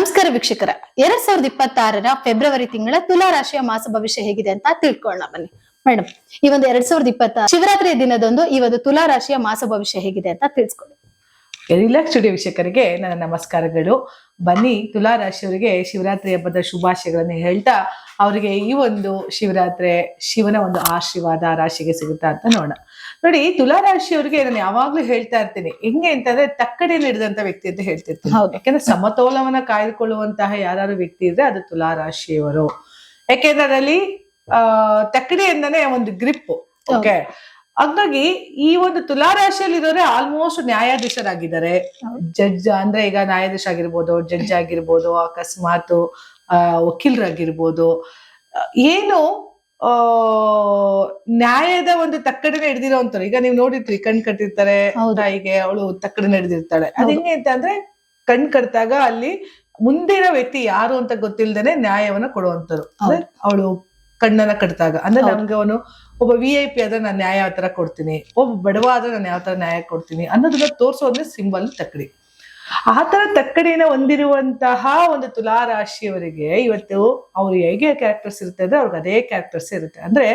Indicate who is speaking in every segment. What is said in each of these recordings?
Speaker 1: ನಮಸ್ಕಾರ ವೀಕ್ಷಕರ, 2026ರ ಫೆಬ್ರವರಿ ತಿಂಗಳ ತುಲಾ ರಾಶಿಯ ಮಾಸ ಭವಿಷ್ಯ ಹೇಗಿದೆ ಅಂತ ತಿಳ್ಕೊಳ್ಳೋಣ ಬನ್ನಿ. ಮೇಡಮ್, ಈ ಒಂದು 2026 ಶಿವರಾತ್ರಿಯ ದಿನದಂದು ಈ ಒಂದು ತುಲಾ ರಾಶಿಯ ಮಾಸ ಭವಿಷ್ಯ ಹೇಗಿದೆ ಅಂತ ತಿಳಿಸ್ಕೊಳ್ಳಿ.
Speaker 2: ರಿಲ್ಯಾಕ್ಸ್ ಸ್ಟುಡಿಯೋ ವೀಕ್ಷಕರಿಗೆ ನನ್ನ ನಮಸ್ಕಾರಗಳು. ಬನ್ನಿ, ತುಲಾ ರಾಶಿಯವರಿಗೆ ಶಿವರಾತ್ರಿ ಹಬ್ಬದ ಶುಭಾಶಯಗಳನ್ನು ಹೇಳ್ತಾ ಅವರಿಗೆ ಈ ಒಂದು ಶಿವರಾತ್ರಿ ಶಿವನ ಒಂದು ಆಶೀರ್ವಾದ ರಾಶಿಗೆ ಸಿಗುತ್ತಾ ಅಂತ ನೋಡೋಣ. ನೋಡಿ, ತುಲಾ ರಾಶಿಯವರಿಗೆ ನಾನು ಯಾವಾಗ್ಲೂ ಹೇಳ್ತಾ ಇರ್ತೀನಿ, ಹೆಂಗೆ ಅಂತಂದ್ರೆ ತಕ್ಕಡಿಯನ್ನು ಹಿಡಿದಂತ ವ್ಯಕ್ತಿ ಅಂತ ಹೇಳ್ತಿರ್ತೀನಿ. ಯಾಕಂದ್ರೆ ಸಮತೋಲವನ್ನ ಕಾಯ್ದುಕೊಳ್ಳುವಂತಹ ಯಾರು ವ್ಯಕ್ತಿ ಇದ್ರೆ ಅದು ತುಲಾ ರಾಶಿಯವರು. ಯಾಕೆಂದ್ರೆ ಅದರಲ್ಲಿ ತಕ್ಕಡಿ ಎಂದನೇ ಒಂದು ಗ್ರಿಪ್. ಓಕೆ, ಹಾಗಾಗಿ ಈ ಒಂದು ತುಲಾ ರಾಶಿಯಲ್ಲಿ ಇರೋರೆ ಆಲ್ಮೋಸ್ಟ್ ನ್ಯಾಯಾಧೀಶರಾಗಿದ್ದಾರೆ. ಜಡ್ಜ್ ಅಂದ್ರೆ ಈಗ ನ್ಯಾಯಾಧೀಶ ಆಗಿರ್ಬೋದು, ಜಡ್ಜ್ ಆಗಿರ್ಬೋದು, ಅಕಸ್ಮಾತ್ ವಕೀಲರಾಗಿರ್ಬೋದು, ಏನು ನ್ಯಾಯದ ಒಂದು ತಕ್ಕಡಿನ ಹಿಡ್ದಿರೋ ಅಂತಾರೆ. ಈಗ ನೀವು ನೋಡಿರ್ತೀರಿ, ಕಣ್ ಕಟ್ಟಿರ್ತಾರೆ ತಾಯಿಗೆ, ಅವಳು ತಕ್ಕಡಿನ ಹಿಡ್ದಿರ್ತಾಳೆ. ಅದ್ ಹೆಂಗೆ ಅಂತ ಅಂದ್ರೆ ಕಣ್ ಕಟ್ಟಾಗ ಅಲ್ಲಿ ಮುಂದಿನ ವ್ಯಕ್ತಿ ಯಾರು ಅಂತ ಗೊತ್ತಿಲ್ದೇನೆ ನ್ಯಾಯವನ್ನ ಕೊಡುವಂತರು. ಅಂದ್ರೆ ಅವಳು ಕಣ್ಣನ್ನ ಕಟ್ಟಾಗ ಅಂದ್ರೆ ನಮ್ಗೆ ಅವನು ಒಬ್ಬ VIP ಆದ್ರೆ ನಾನು ನ್ಯಾಯ ಯಾವ ತರ ಕೊಡ್ತೀನಿ, ಒಬ್ಬ ಬಡವ ಆದ್ರೆ ನಾನು ಯಾವ ತರ ನ್ಯಾಯ ಕೊಡ್ತೀನಿ ಅನ್ನೋದನ್ನ ತೋರ್ಸೋದ್ರೆ ಸಿಂಬಲ್ ತಕ್ಕಡಿ. ಆ ತರ ತಕ್ಕಡಿನ ಹೊಂದಿರುವಂತಹ ಒಂದು ತುಲಾ ರಾಶಿಯವರಿಗೆ ಇವತ್ತು ಅವ್ರು ಹೇಗೆ ಕ್ಯಾರೆಕ್ಟರ್ಸ್ ಇರುತ್ತೆ ಅಂದ್ರೆ ಅವ್ರಿಗೆ ಅದೇ ಕ್ಯಾರೆಕ್ಟರ್ಸ್ ಇರುತ್ತೆ. ಅಂದ್ರೆ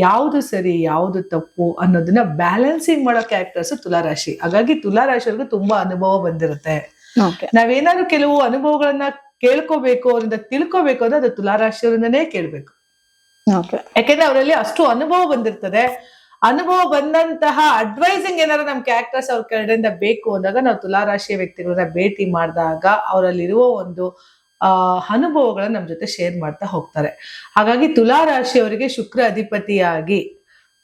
Speaker 2: ಯಾವ್ದು ಸರಿ ಯಾವ್ದು ತಪ್ಪು ಅನ್ನೋದನ್ನ ಬ್ಯಾಲೆನ್ಸಿಂಗ್ ಮಾಡೋ ಕ್ಯಾರೆಕ್ಟರ್ಸ್ ತುಲಾ ರಾಶಿ. ಹಾಗಾಗಿ ತುಲಾ ರಾಶಿಯವ್ರಿಗೆ ತುಂಬಾ ಅನುಭವ ಬಂದಿರುತ್ತೆ. ನಾವೇನಾದ್ರು ಕೆಲವು ಅನುಭವಗಳನ್ನ ಕೇಳ್ಕೋಬೇಕು, ಅವರಿಂದ ತಿಳ್ಕೋಬೇಕು ಅಂದ್ರೆ ಅದು ತುಲಾ ರಾಶಿಯವರಿಂದನೇ ಕೇಳ್ಬೇಕು. ಯಾಕೆಂದ್ರೆ ಅವರಲ್ಲಿ ಅಷ್ಟು ಅನುಭವ ಬಂದಿರ್ತದೆ. ಅನುಭವ ಬಂದಂತಹ ಅಡ್ವೈಸಿಂಗ್ ಏನಾದ್ರು ನಮ್ ಕ್ಯಾರೆಕ್ಟರ್ಸ್ ಅವ್ರ ಕಡೆಯಿಂದ ಬೇಕು ಅಂದಾಗ ನಾವು ತುಲಾ ರಾಶಿಯ ವ್ಯಕ್ತಿಗಳನ್ನ ಭೇಟಿ ಮಾಡಿದಾಗ ಅವರಲ್ಲಿರುವ ಒಂದು ಅನುಭವಗಳನ್ನ ನಮ್ ಜೊತೆ ಶೇರ್ ಮಾಡ್ತಾ ಹೋಗ್ತಾರೆ. ಹಾಗಾಗಿ ತುಲಾ ರಾಶಿಯವರಿಗೆ ಶುಕ್ರ ಅಧಿಪತಿಯಾಗಿ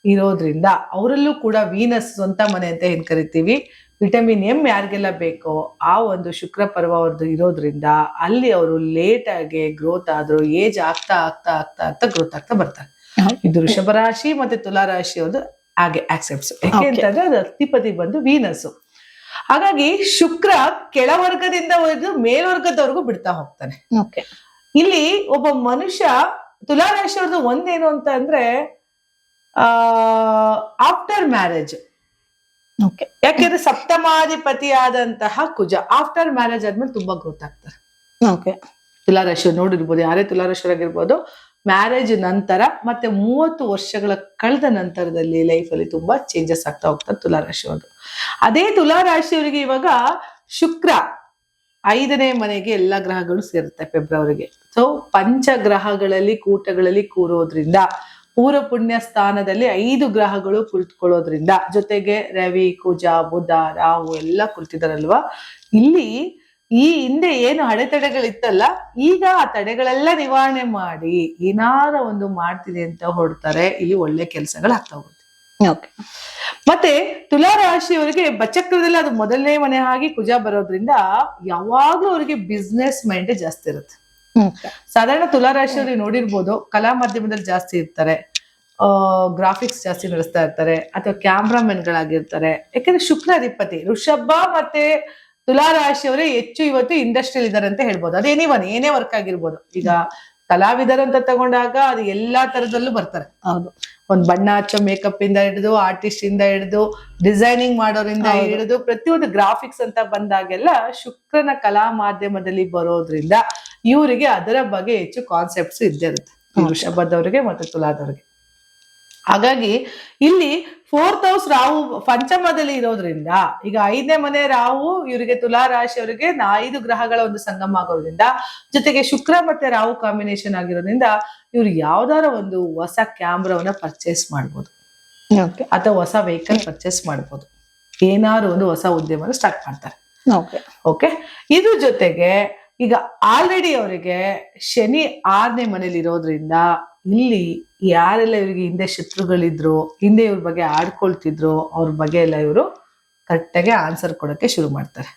Speaker 2: ಇರೋದ್ರಿಂದ ಅವರಲ್ಲೂ ಕೂಡ ವೀನಸ್ ಸ್ವಂತ ಮನೆ ಅಂತ ಏನ್ ಕರಿತೀವಿ, ವಿಟಮಿನ್ ಎಂ ಯಾರಿಗೆಲ್ಲ ಬೇಕೋ ಆ ಒಂದು ಶುಕ್ರ ಪರ್ವ ಅವ್ರದ್ದು ಇರೋದ್ರಿಂದ ಅಲ್ಲಿ ಅವರು ಲೇಟ್ ಆಗಿ ಗ್ರೋತ್ ಆದ್ರು ಏಜ್ ಆಗ್ತಾ ಆಗ್ತಾ ಆಗ್ತಾ ಆಗ್ತಾ ಗ್ರೋತ್ ಆಗ್ತಾ ಬರ್ತಾರೆ. ಇದು ವೃಷಭ ರಾಶಿ ಮತ್ತೆ ತುಲಾ ರಾಶಿ ಅವ್ರದ್ದು ಹಾಗೆ ಆಕ್ಸೆಪ್ಟ್ಸ್. ಯಾಕೆ ಅಂತಂದ್ರೆ ಅದು ಅಧಿಪತಿ ಬಂದು ವೀನಸ್. ಹಾಗಾಗಿ ಶುಕ್ರ ಕೆಳವರ್ಗದಿಂದ ಹೋದ್ರು ಮೇಲ್ವರ್ಗದವರೆಗೂ ಬಿಡ್ತಾ ಹೋಗ್ತಾನೆ. ಇಲ್ಲಿ ಒಬ್ಬ ಮನುಷ್ಯ ತುಲಾ ರಾಶಿ ಅವ್ರದ್ದು ಒಂದೇನು ಅಂತ ಅಂದ್ರೆ ಆಫ್ಟರ್ ಮ್ಯಾರೇಜ್, ಯಾಕೆಂದ್ರೆ ಸಪ್ತಮಾಧಿಪತಿ ಆದಂತಹ ಕುಜ ಆಫ್ಟರ್ ಮ್ಯಾರೇಜ್ ಆದ್ಮೇಲೆ ತುಂಬಾ ಗ್ರೋತ್ ಆಗ್ತಾರೆ. ತುಲಾ ರಾಶಿ ನೋಡಿರ್ಬೋದು, ಯಾರೇ ತುಲಾ ರಾಶಿಯವರಾಗಿರ್ಬೋದು, ಮ್ಯಾರೇಜ್ ನಂತರ ಮತ್ತೆ 30 ವರ್ಷಗಳ ಕಳೆದ ನಂತರದಲ್ಲಿ ಲೈಫಲ್ಲಿ ತುಂಬಾ ಚೇಂಜಸ್ ಆಗ್ತಾ ಹೋಗ್ತಾರೆ ತುಲಾ ರಾಶಿಯವರು. ಅದೇ ತುಲಾ ರಾಶಿಯವರಿಗೆ ಇವಾಗ ಶುಕ್ರ 5ನೇ ಮನೆಗೆ ಎಲ್ಲಾ ಗ್ರಹಗಳು ಸೇರುತ್ತೆ ಫೆಬ್ರವರಿಗೆ. ಸೊ ಪಂಚಗ್ರಹಗಳಲ್ಲಿ ಕೂಟಗಳಲ್ಲಿ ಕೂರೋದ್ರಿಂದ, ಪೂರ್ವ ಪುಣ್ಯ ಸ್ಥಾನದಲ್ಲಿ 5 ಗ್ರಹಗಳು ಕುಳಿತುಕೊಳ್ಳೋದ್ರಿಂದ, ಜೊತೆಗೆ ರವಿ, ಕುಜ, ಬುಧ, ರಾಹು ಎಲ್ಲ ಕುಳಿತಿದಾರಲ್ವಾ. ಇಲ್ಲಿ ಈ ಹಿಂದೆ ಏನು ಅಡೆತಡೆಗಳಿತ್ತಲ್ಲ, ಈಗ ಆ ತಡೆಗಳೆಲ್ಲ ನಿವಾರಣೆ ಮಾಡಿ ಏನಾರ ಒಂದು ಮಾಡ್ತೀನಿ ಅಂತ ಹೊರಡ್ತಾರೆ. ಇಲ್ಲಿ ಒಳ್ಳೆ ಕೆಲಸಗಳಾಗ್ತಾ ಹೋಗುತ್ತೆ. ಮತ್ತೆ ತುಲಾ ರಾಶಿಯವರಿಗೆ ಬಚಕ್ರದಲ್ಲಿ ಅದು ಮೊದಲನೇ ಮನೆ ಆಗಿ ಕುಜ ಬರೋದ್ರಿಂದ ಯಾವಾಗ್ಲೂ ಅವರಿಗೆ ಬಿಸ್ನೆಸ್ ಮೈಂಡ್ ಜಾಸ್ತಿ ಇರುತ್ತೆ. ಸಾಧಾರಣ ತುಲಾ ರಾಶಿಯವ್ರಿಗೆ ನೋಡಿರ್ಬೋದು, ಕಲಾ ಮಾಧ್ಯಮದಲ್ಲಿ ಜಾಸ್ತಿ ಇರ್ತಾರೆ, ಗ್ರಾಫಿಕ್ಸ್ ಜಾಸ್ತಿ ನಡೆಸ್ತಾ ಇರ್ತಾರೆ, ಅಥವಾ ಕ್ಯಾಮ್ರಾಮನ್ ಗಳಾಗಿರ್ತಾರೆ. ಯಾಕಂದ್ರೆ ಶುಕ್ರ ಅಧಿಪತಿ. ವೃಷಭ ಮತ್ತೆ ತುಲಾ ರಾಶಿಯವರೇ ಹೆಚ್ಚು ಇವತ್ತು ಇಂಡಸ್ಟ್ರಿಯಲ್ ಇದಾರೆ ಅಂತ ಹೇಳ್ಬೋದು. ಅದೇನಿವನ್ ಏನೇ ವರ್ಕ್ ಆಗಿರ್ಬೋದು. ಈಗ ಕಲಾವಿದರು ಅಂತ ತಗೊಂಡಾಗ ಅದು ಎಲ್ಲಾ ತರದಲ್ಲೂ ಬರ್ತಾರೆ. ಹೌದು, ಒಂದ್ ಬಣ್ಣ ಹಚ್ಚೋ ಮೇಕಪ್ ಇಂದ ಹಿಡಿದು, ಆರ್ಟಿಸ್ಟ್ ಇಂದ ಹಿಡಿದು, ಡಿಸೈನಿಂಗ್ ಮಾಡೋರಿಂದ ಹಿಡಿದು, ಪ್ರತಿಯೊಂದು ಗ್ರಾಫಿಕ್ಸ್ ಅಂತ ಬಂದಾಗೆಲ್ಲ ಶುಕ್ರನ ಕಲಾ ಮಾಧ್ಯಮದಲ್ಲಿ ಬರೋದ್ರಿಂದ ಇವರಿಗೆ ಅದರ ಬಗ್ಗೆ ಹೆಚ್ಚು ಕಾನ್ಸೆಪ್ಟ್ಸ್ ಇದ್ದೇ ಇರುತ್ತೆ, ವೃಷಭದವರಿಗೆ ಮತ್ತೆ ತುಲಾದವರಿಗೆ. ಹಾಗಾಗಿ ಇಲ್ಲಿ 4th ಹೌಸ್ ರಾಹು ಪಂಚಮದಲ್ಲಿ ಇರೋದ್ರಿಂದ, ಈಗ 5ನೇ ಮನೆ ರಾಹು ಇವರಿಗೆ ತುಲಾ ರಾಶಿಯವರಿಗೆ 5 ಗ್ರಹಗಳ ಒಂದು ಸಂಗಮ ಆಗೋದ್ರಿಂದ, ಜೊತೆಗೆ ಶುಕ್ರ ಮತ್ತೆ ರಾಹು ಕಾಂಬಿನೇಷನ್ ಆಗಿರೋದ್ರಿಂದ ಇವ್ರು ಯಾವ್ದಾರ ಒಂದು ಹೊಸ ಕ್ಯಾಮ್ರಾವನ್ನ ಪರ್ಚೇಸ್ ಮಾಡ್ಬೋದು, ಅಥವಾ ಹೊಸ ವೆಹಿಕಲ್ ಪರ್ಚೇಸ್ ಮಾಡ್ಬೋದು, ಏನಾದ್ರು ಒಂದು ಹೊಸ ಉದ್ಯಮನ ಸ್ಟಾರ್ಟ್ ಮಾಡ್ತಾರೆ. ಓಕೆ, ಇದ್ರ ಜೊತೆಗೆ ಈಗ ಆಲ್ರೆಡಿ ಅವರಿಗೆ ಶನಿ 6ನೇ ಮನೇಲಿ ಇರೋದ್ರಿಂದ ಇಲ್ಲಿ ಯಾರೆಲ್ಲ ಇವ್ರಿಗೆ ಹಿಂದೆ ಶತ್ರುಗಳಿದ್ರು, ಹಿಂದೆ ಇವ್ರ ಬಗ್ಗೆ ಆಡ್ಕೊಳ್ತಿದ್ರು, ಅವ್ರ ಬಗ್ಗೆ ಎಲ್ಲ ಇವರು ಕರೆಕ್ಟಾಗಿ ಆನ್ಸರ್ ಕೊಡಕ್ಕೆ ಶುರು ಮಾಡ್ತಾರೆ.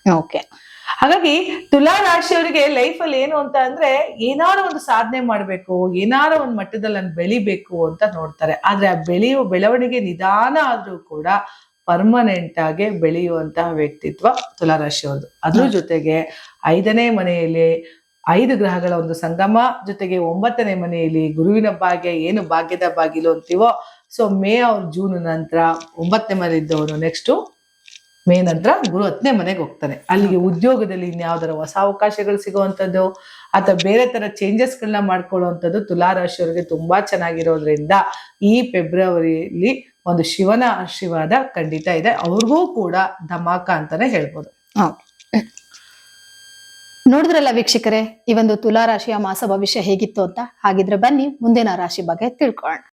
Speaker 2: ಹಾಗಾಗಿ ತುಲಾ ರಾಶಿಯವರಿಗೆ ಲೈಫ್ ಅಲ್ಲಿ ಏನು ಅಂತ ಅಂದ್ರೆ ಏನಾರು ಒಂದು ಸಾಧನೆ ಮಾಡ್ಬೇಕು, ಏನಾರು ಒಂದು ಮಟ್ಟದಲ್ಲಿ ನಾನು ಬೆಳಿಬೇಕು ಅಂತ ನೋಡ್ತಾರೆ. ಆದ್ರೆ ಆ ಬೆಳವಣಿಗೆ ನಿಧಾನ ಆದ್ರೂ ಕೂಡ ಪರ್ಮನೆಂಟ್ ಆಗಿ ಬೆಳೆಯುವಂತಹ ವ್ಯಕ್ತಿತ್ವ ತುಲಾ ರಾಶಿಯವ್ರದ್ದು. ಅದ್ರ ಜೊತೆಗೆ 5ನೇ ಮನೆಯಲ್ಲಿ 5 ಗ್ರಹಗಳ ಒಂದು ಸಂಗಮ, ಜೊತೆಗೆ 9ನೇ ಮನೆಯಲ್ಲಿ ಗುರುವಿನ ಭಾಗ್ಯ, ಏನು ಭಾಗ್ಯದ ಬಾಗಿಲು ಅಂತೀವೋ. ಸೊ ಮೇ ಅವ್ರ ಜೂನ್ ನಂತರ 9ನೇ ಮನೆ ಇದ್ದವನು ನೆಕ್ಸ್ಟ್ ಮೇ ನಂತರ ಗುರು 10ನೇ ಮನೆಗೆ ಹೋಗ್ತಾನೆ. ಅಲ್ಲಿಗೆ ಉದ್ಯೋಗದಲ್ಲಿ ಇನ್ಯಾವ್ದಾರ ಹೊಸ ಅವಕಾಶಗಳು ಸಿಗುವಂಥದ್ದು ಅಥವಾ ಬೇರೆ ತರ ಚೇಂಜಸ್ ಗಳನ್ನ ಮಾಡ್ಕೊಳ್ಳುವಂಥದ್ದು ತುಲಾರಾಶಿಯವರಿಗೆ ತುಂಬಾ ಚೆನ್ನಾಗಿರೋದ್ರಿಂದ ಈ ಫೆಬ್ರವರಿಯಲ್ಲಿ ಒಂದು ಶಿವನ ಆಶೀರ್ವಾದ ಖಂಡಿತ ಇದೆ. ಅವ್ರಿಗೂ ಕೂಡ ಧಮಾಕ ಅಂತಾನೆ ಹೇಳ್ಬೋದು.
Speaker 1: ನೋಡಿದ್ರಲ್ಲ ವೀಕ್ಷಕರೇ, ಈ ಒಂದು ತುಲಾ ರಾಶಿಯ ಮಾಸ ಭವಿಷ್ಯ ಹೇಗಿತ್ತು ಅಂತ. ಹಾಗಿದ್ರೆ ಬನ್ನಿ ಮುಂದಿನ ರಾಶಿ ಬಗ್ಗೆ ತಿಳ್ಕೊಳ್ಳೋಣ.